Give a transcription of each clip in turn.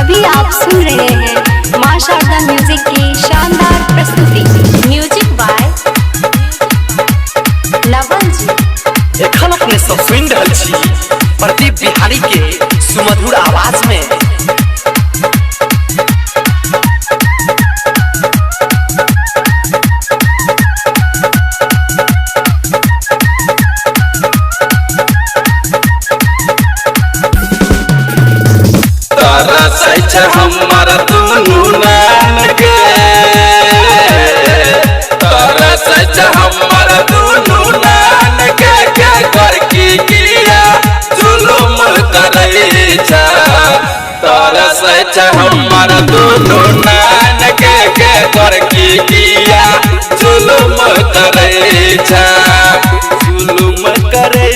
अभी आप सुन रहे हैं मां शारदा म्यूजिक की शानदार प्रस्तुति। म्यूजिक बाय लवल जी। एखन अपने सब सुन रहल छी प्रदीप बिहारी के सुमधुर आवाज में। तरस हमर दुनू नैन के, तरस हमर दुनू नैन के कर की किया जुलुम करै छ। तरस हमर दुनू नैन के कर की किया जुलुम करै छ। जुलुम करै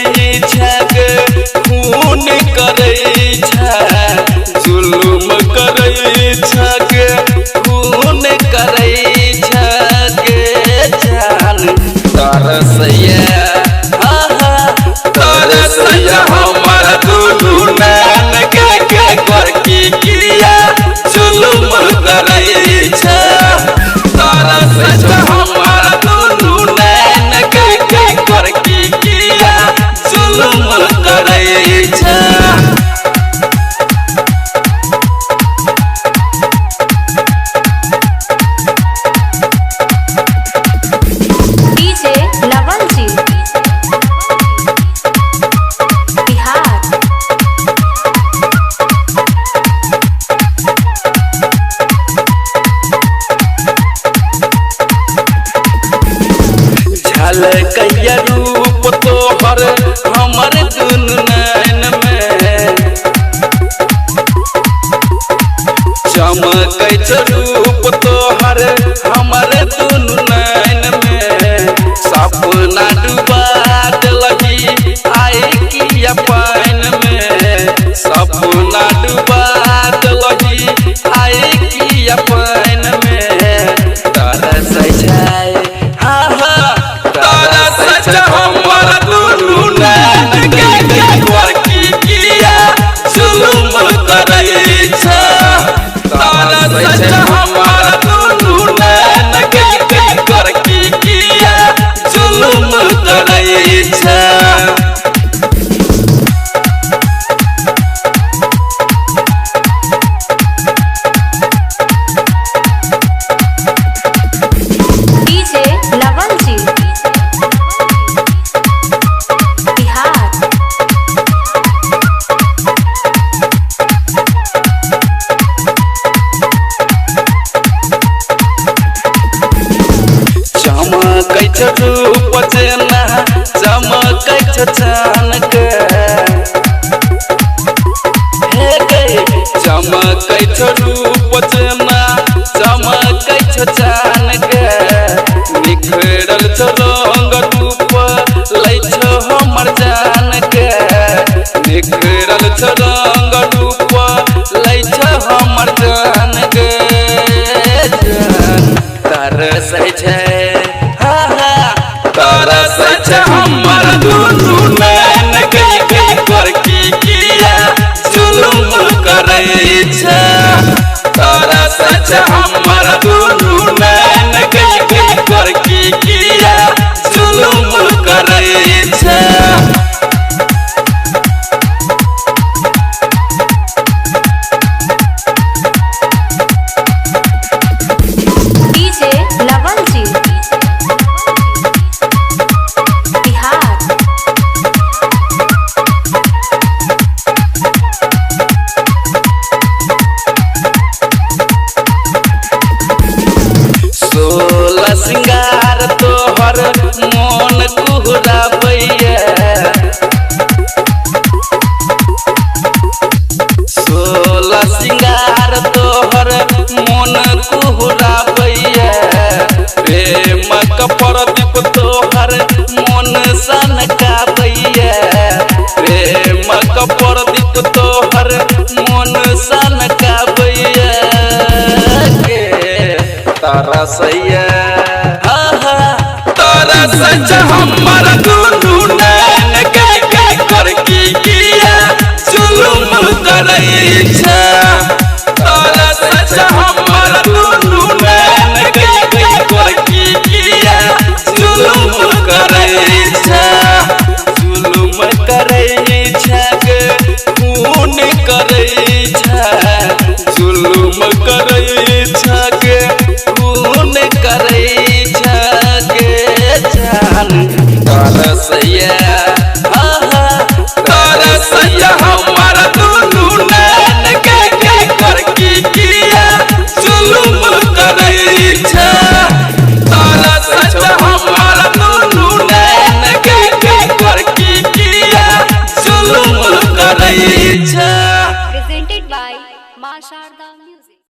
छ खून करै छ, जुलुम करै छके खून करै छके जान। तरसैया तरसैया हमर दुनू नैन के कर की किया जुलुम करै छ। तरसैया हमर दुनू नैन के कर की किया जुलुम करै छ। झलकैया रूप तोहर हमर दुनू नैन में, चमकै छ रूप तोहर हमर दुनू नैन में। सपना डुबा देलही आइ किया पाइन में, सपना डुबा देलही आइ किया पाइन में। तरसै छै हमर दुनू नैन के कर की किया जुलुम करै छ। तरसै हमर दुनू नैन के कर की किया जुलुम करै छ। चमकै छ रूप जेना चमकै छ चान के, हे गे चमकै छ रूप जेना चमकै छ चान के। निखरल छ रंग रूप लै छ हमर जान के, निखरल छ रंग रूप लै छ हमर जान के जान। तरसै छै तरसै हमर दुनू नैन के कर की किया जुलुम करै छ। तरसै हमर दुनू नैन के कर की किया जुलुम करै छ। सिंगार तोहर मोन कुहराबैया, सोलह सिंगार तोहर मोन कुहराबैया। प्रेमक प्रदीप तोहर मोन सनकाबैया, प्रेमक प्रदीप तोहर मोन सनकाबैया। तरसैया तरसै हमर दुनू नैन के कर की किया जुलुम करैछे